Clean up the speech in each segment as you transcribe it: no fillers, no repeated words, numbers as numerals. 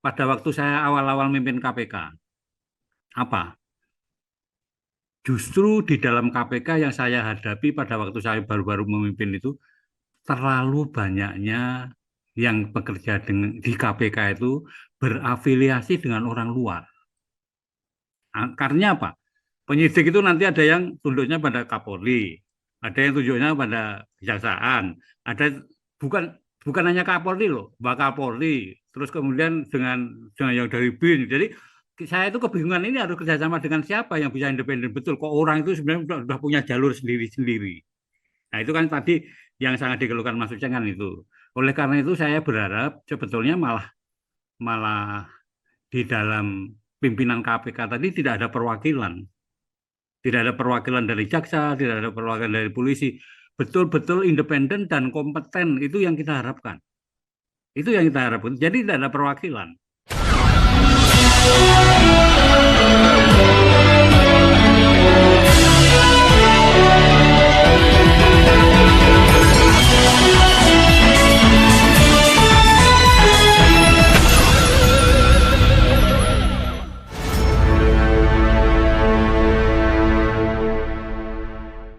pada waktu saya awal-awal memimpin KPK. Apa? Justru di dalam KPK yang saya hadapi pada waktu saya baru-baru memimpin itu terlalu banyaknya yang bekerja di KPK itu berafiliasi dengan orang luar. Akarnya apa? Penyidik itu nanti ada yang tunduknya pada Kapolri, ada yang tunjuknya pada kejaksaan, ada bukan bukan hanya Kapolri loh, Wakapolri, terus kemudian dengan yang dari BIN. Jadi saya itu kebingungan ini harus kerjasama dengan siapa yang bisa independen betul. Kok orang itu sebenarnya sudah punya jalur sendiri-sendiri. Nah itu kan tadi yang sangat dikeluhkan Mas Uceng kan itu. Oleh karena itu saya berharap sebetulnya malah malah di dalam pimpinan KPK tadi tidak ada perwakilan. Tidak ada perwakilan dari jaksa, tidak ada perwakilan dari polisi. Betul-betul independen dan kompeten itu yang kita harapkan. Itu yang kita harapkan. Jadi tidak ada perwakilan.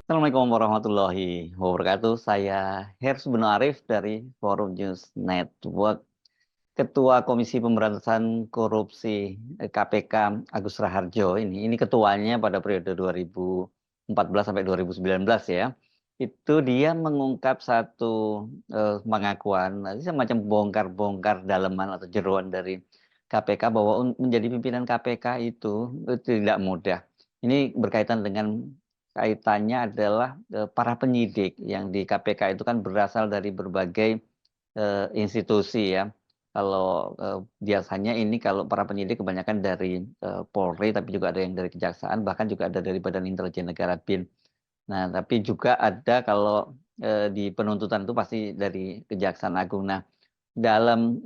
Assalamualaikum warahmatullahi wabarakatuh. Saya Hers Beno Arif dari Forum News Network. Ketua Komisi Pemberantasan Korupsi KPK Agus Raharjo ini ketuanya pada periode 2014 sampai 2019 ya. Itu dia mengungkap satu pengakuan semacam bongkar-bongkar daleman atau jeroan dari KPK bahwa menjadi pimpinan KPK itu tidak mudah. Ini berkaitan dengan kaitannya adalah para penyidik yang di KPK itu kan berasal dari berbagai institusi ya. Kalau biasanya ini kalau para penyidik kebanyakan dari Polri, tapi juga ada yang dari Kejaksaan, bahkan juga ada dari Badan Intelijen Negara BIN. Nah, tapi juga ada kalau di penuntutan itu pasti dari Kejaksaan Agung. Nah, dalam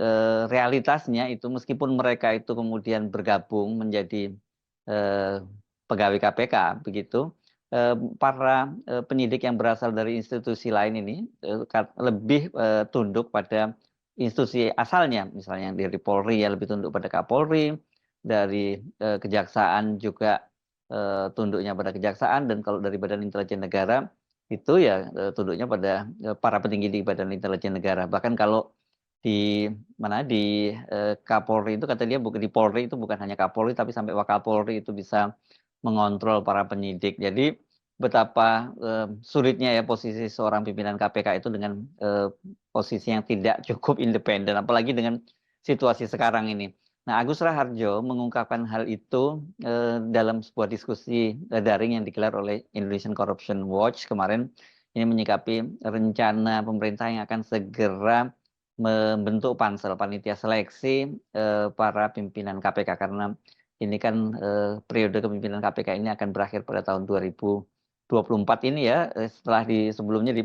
realitasnya itu meskipun mereka itu kemudian bergabung menjadi eh, pegawai KPK begitu, eh, para penyidik yang berasal dari institusi lain ini lebih tunduk pada institusi asalnya, misalnya yang dari Polri ya lebih tunduk pada Kapolri, dari Kejaksaan juga tunduknya pada Kejaksaan, dan kalau dari Badan Intelijen Negara itu ya tunduknya pada para petinggi di Badan Intelijen Negara. Bahkan kalau di mana di Kapolri itu kata dia bukan di Polri itu bukan hanya Kapolri tapi sampai Wakapolri itu bisa mengontrol para penyidik. Jadi betapa sulitnya ya posisi seorang pimpinan KPK itu dengan posisi yang tidak cukup independen, apalagi dengan situasi sekarang ini. Nah, Agus Raharjo mengungkapkan hal itu dalam sebuah diskusi daring yang digelar oleh Indonesian Corruption Watch kemarin. Ini menyikapi rencana pemerintah yang akan segera membentuk pansel panitia seleksi para pimpinan KPK, karena ini kan periode kepemimpinan KPK ini akan berakhir pada tahun 2024 ini ya, setelah sebelumnya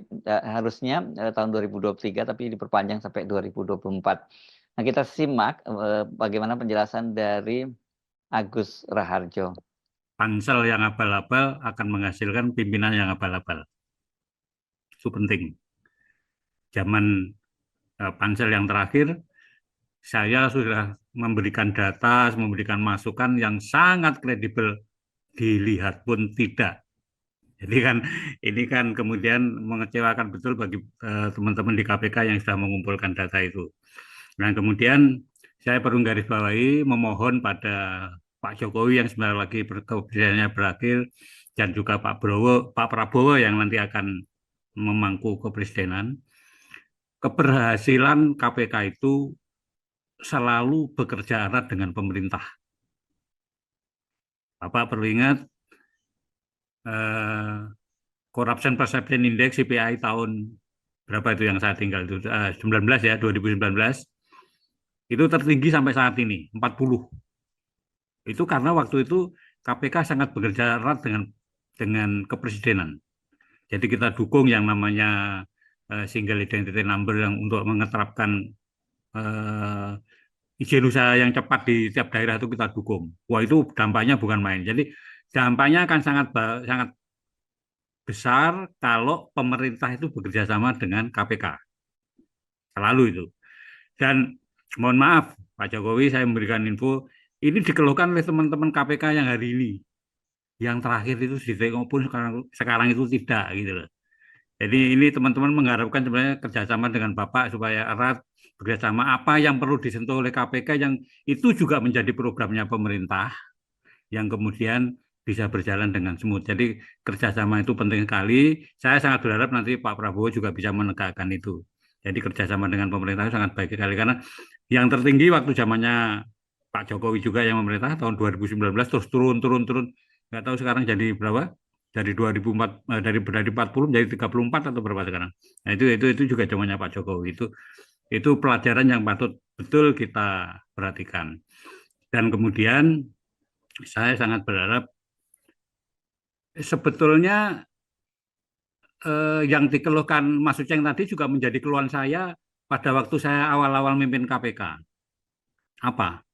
harusnya tahun 2023 tapi diperpanjang sampai 2024. Nah, kita simak bagaimana penjelasan dari Agus Raharjo. Pansel yang abal-abal akan menghasilkan pimpinan yang abal-abal. Itu penting. Zaman pansel yang terakhir, saya sudah memberikan data, memberikan masukan yang sangat kredibel, dilihat pun tidak. Jadi kan ini kan kemudian mengecewakan betul bagi teman-teman di KPK yang sudah mengumpulkan data itu. Nah kemudian saya perlu garis bawahi memohon pada Pak Jokowi yang sebentar lagi kepresidenannya berakhir dan juga Pak Prabowo yang nanti akan memangku kepresidenan, keberhasilan KPK itu selalu bekerja erat dengan pemerintah. Bapak perlu ingat eh, Corruption Perception Index CPI tahun berapa itu yang saya tinggal itu 19 ya 2019 itu tertinggi sampai saat ini 40. Itu karena waktu itu KPK sangat bekerja erat dengan kepresidenan. Jadi kita dukung yang namanya single identity number yang untuk mengeterapkan izin usaha yang cepat di tiap daerah itu kita dukung. Wah itu dampaknya bukan main. Jadi dampaknya akan sangat sangat besar kalau pemerintah itu bekerja sama dengan KPK. Selalu itu. Dan Mohon maaf, Pak Jokowi, saya memberikan info, ini dikeluhkan oleh teman-teman KPK yang hari ini. Yang terakhir itu ditengok pun sekarang itu tidak gitu loh. Jadi ini teman-teman mengharapkan sebenarnya kerjasama dengan Bapak supaya erat bekerjasama apa yang perlu disentuh oleh KPK yang itu juga menjadi programnya pemerintah yang kemudian bisa berjalan dengan smooth. Jadi kerjasama itu penting sekali. Saya sangat berharap nanti Pak Prabowo juga bisa menegakkan itu. Jadi kerjasama dengan pemerintah itu sangat baik sekali karena yang tertinggi waktu zamannya Pak Jokowi juga yang memerintah tahun 2019 terus turun. Nggak tahu sekarang jadi berapa? Dari 2004 dari 40 menjadi 34 atau berapa sekarang. Nah, itu juga zamannya Pak Jokowi. Itu pelajaran yang patut betul kita perhatikan. Dan kemudian saya sangat berharap sebetulnya yang dikeluhkan Mas Uceng tadi juga menjadi keluhan saya pada waktu saya awal-awal memimpin KPK. Apa?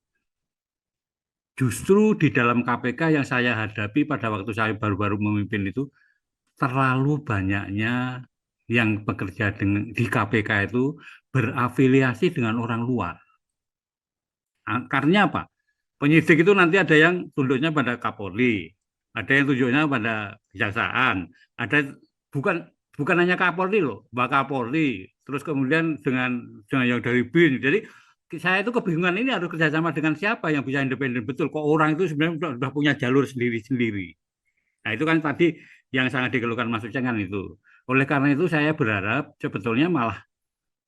Justru di dalam KPK yang saya hadapi pada waktu saya baru-baru memimpin itu terlalu banyaknya yang bekerja di KPK itu berafiliasi dengan orang luar. Karena apa? Penyidik itu nanti ada yang tunduknya pada Kapolri, ada yang tunduknya pada kejaksaan, ada bukan bukan hanya Kapolri loh, Mbak Kapolri, terus kemudian dengan yang dari BIN. Jadi saya itu kebingungan ini harus kerjasama dengan siapa yang bisa independen betul. Kok orang itu sebenarnya sudah punya jalur sendiri-sendiri. Nah itu kan tadi yang sangat dikeluhkan Mas Uceng kan itu. Oleh karena itu saya berharap sebetulnya malah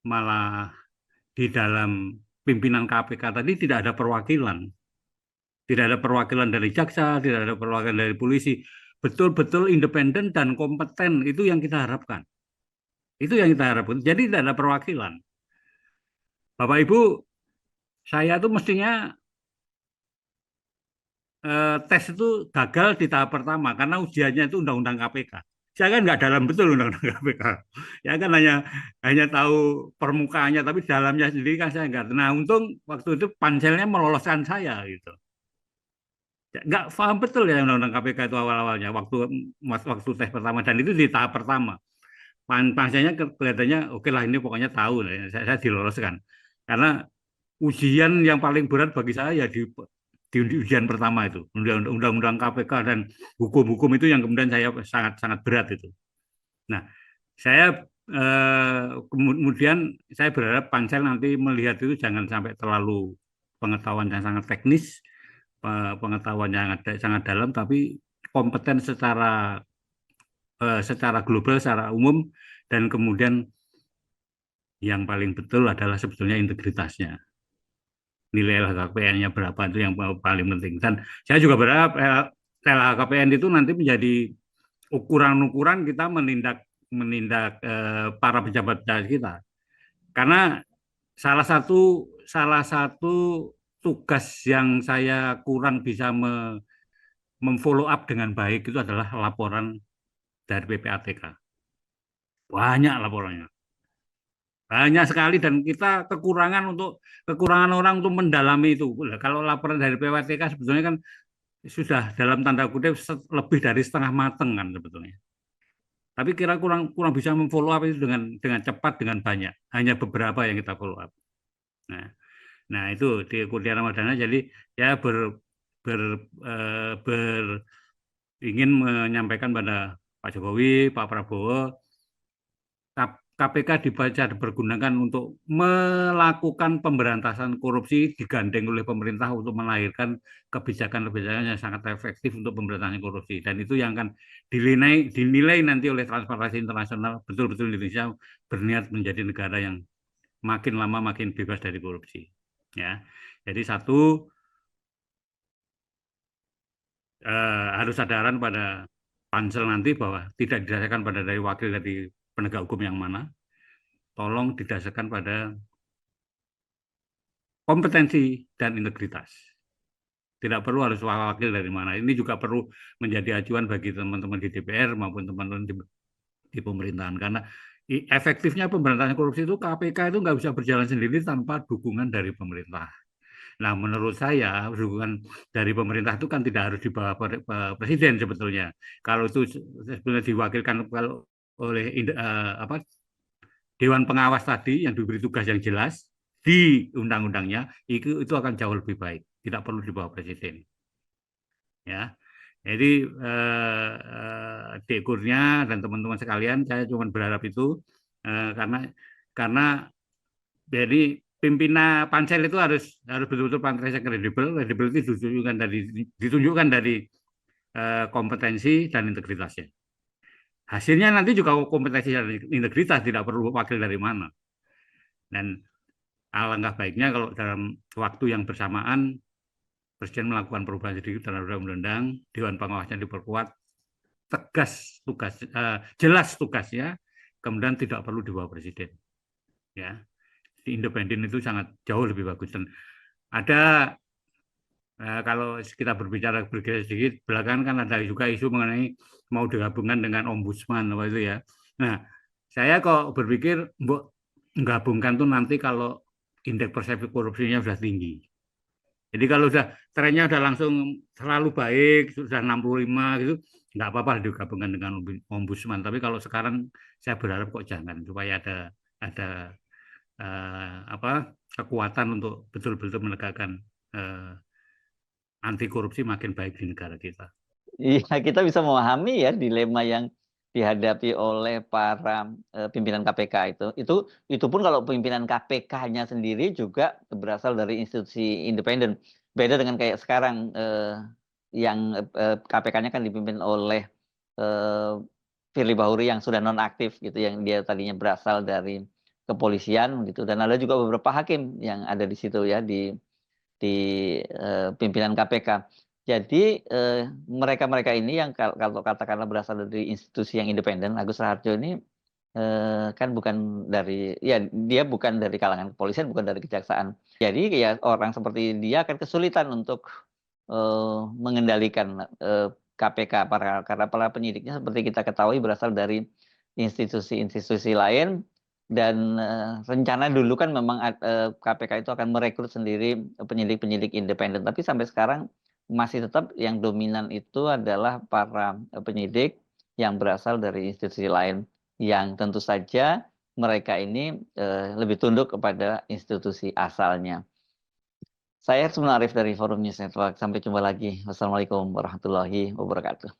malah di dalam pimpinan KPK tadi tidak ada perwakilan. Tidak ada perwakilan dari jaksa, tidak ada perwakilan dari polisi. Betul-betul independen dan kompeten itu yang kita harapkan. Itu yang kita harapkan. Jadi tidak ada perwakilan. Bapak Ibu, saya tuh mestinya tes itu gagal di tahap pertama karena ujiannya itu undang-undang KPK. Saya kan nggak dalam betul undang-undang KPK. Ya kan hanya tahu permukaannya, tapi dalamnya sendiri kan saya nggak. Nah, untung waktu itu panselnya meloloskan saya gitu. Nggak paham betul ya undang-undang KPK itu awal-awalnya waktu tes pertama dan itu di tahap pertama. Panselnya kelihatannya oke lah ini pokoknya tahu, saya diloloskan. Karena ujian yang paling berat bagi saya ya di ujian pertama itu undang-undang KPK dan hukum-hukum itu yang kemudian saya sangat berat itu. Nah, saya kemudian saya berharap pansel nanti melihat itu jangan sampai terlalu pengetahuan yang sangat teknis, pengetahuan yang sangat dalam, tapi kompeten secara global, secara umum, dan kemudian yang paling betul adalah sebetulnya integritasnya. Nilai LHKPN-nya berapa itu yang paling penting. Dan saya juga berharap LHKPN itu nanti menjadi ukuran-ukuran kita menindak para pejabat kita. Karena salah satu tugas yang saya kurang bisa memfollow up dengan baik itu adalah laporan dari PPATK. Banyak laporannya. Banyak sekali dan kita kekurangan orang untuk mendalami itu. Kalau laporan dari PPATK sebetulnya kan sudah dalam tanda kutip lebih dari setengah mateng kan sebetulnya. Tapi kira kurang kurang bisa memfollow up itu dengan cepat dengan banyak. Hanya beberapa yang kita follow up. Nah, nah itu di Kurnia Ramadana jadi ya ber, ber ingin menyampaikan pada Pak Jokowi, Pak Prabowo, KPK dibaca dipergunakan untuk melakukan pemberantasan korupsi digandeng oleh pemerintah untuk melahirkan kebijakan-kebijakan yang sangat efektif untuk pemberantasan korupsi dan itu yang akan dinilai nanti oleh Transparansi Internasional betul-betul Indonesia berniat menjadi negara yang makin lama makin bebas dari korupsi ya. Jadi satu harus sadaran pada pansel nanti bahwa tidak didasarkan pada dari wakil dari penegak hukum yang mana, tolong didasarkan pada kompetensi dan integritas. Tidak perlu harus wakil dari mana. Ini juga perlu menjadi acuan bagi teman-teman di DPR maupun teman-teman di pemerintahan. Karena efektifnya pemberantasan korupsi itu KPK itu nggak bisa berjalan sendiri tanpa dukungan dari pemerintah. Nah, menurut saya dukungan dari pemerintah itu kan tidak harus di bawah presiden sebetulnya. Kalau itu sebenarnya diwakilkan oleh Dewan Pengawas tadi yang diberi tugas yang jelas, di undang-undangnya itu akan jauh lebih baik, tidak perlu di bawah presiden. Ya, jadi Dek Kurnia dan teman-teman sekalian, saya cuma berharap itu karena jadi pimpinan pansel itu harus betul-betul pansel yang kredibel itu ditunjukkan dari kompetensi dan integritasnya. Hasilnya nanti juga kompetensi dan integritas, tidak perlu wakil dari mana. Dan alangkah baiknya kalau dalam waktu yang bersamaan Presiden melakukan perubahan sedikit terhadap undang-undang, Dewan Pengawasnya diperkuat, tegas tugas, jelas tugasnya, kemudian tidak perlu di bawah Presiden. Ya, independen itu sangat jauh lebih bagus. Dan ada kalau kita berbicara bergeser sedikit, belakangan kan ada juga isu mengenai mau digabungkan dengan ombudsman apa itu ya. Nah, saya kok berpikir menggabungkan tuh nanti kalau indeks persepsi korupsinya sudah tinggi. Jadi kalau trennya udah langsung selalu baik, sudah 65 gitu, nggak apa-apa digabungkan dengan ombudsman. Tapi kalau sekarang saya berharap kok jangan, supaya ada kekuatan untuk betul-betul menegakkan anti korupsi makin baik di negara kita. Iya, kita bisa memahami ya dilema yang dihadapi oleh para pimpinan KPK itu pun kalau pimpinan KPK-nya sendiri juga berasal dari institusi independen. Beda dengan kayak sekarang yang KPK-nya kan dipimpin oleh Firly Bahuri yang sudah nonaktif gitu, yang dia tadinya berasal dari kepolisian gitu, dan ada juga beberapa hakim yang ada di situ ya di pimpinan KPK. Jadi mereka-mereka ini yang kalau katakanlah berasal dari institusi yang independen, Agus Raharjo ini kan bukan dari, ya dia bukan dari kalangan kepolisian, bukan dari kejaksaan. Jadi ya orang seperti dia akan kesulitan untuk mengendalikan KPK karena para penyidiknya seperti kita ketahui berasal dari institusi-institusi lain. Dan rencana dulu kan memang KPK itu akan merekrut sendiri penyidik-penyidik independen, tapi sampai sekarang masih tetap yang dominan itu adalah para penyidik yang berasal dari institusi lain, yang tentu saja mereka ini lebih tunduk kepada institusi asalnya. Saya Hersman Arif dari Forum News Network. Sampai jumpa lagi. Wassalamualaikum warahmatullahi wabarakatuh.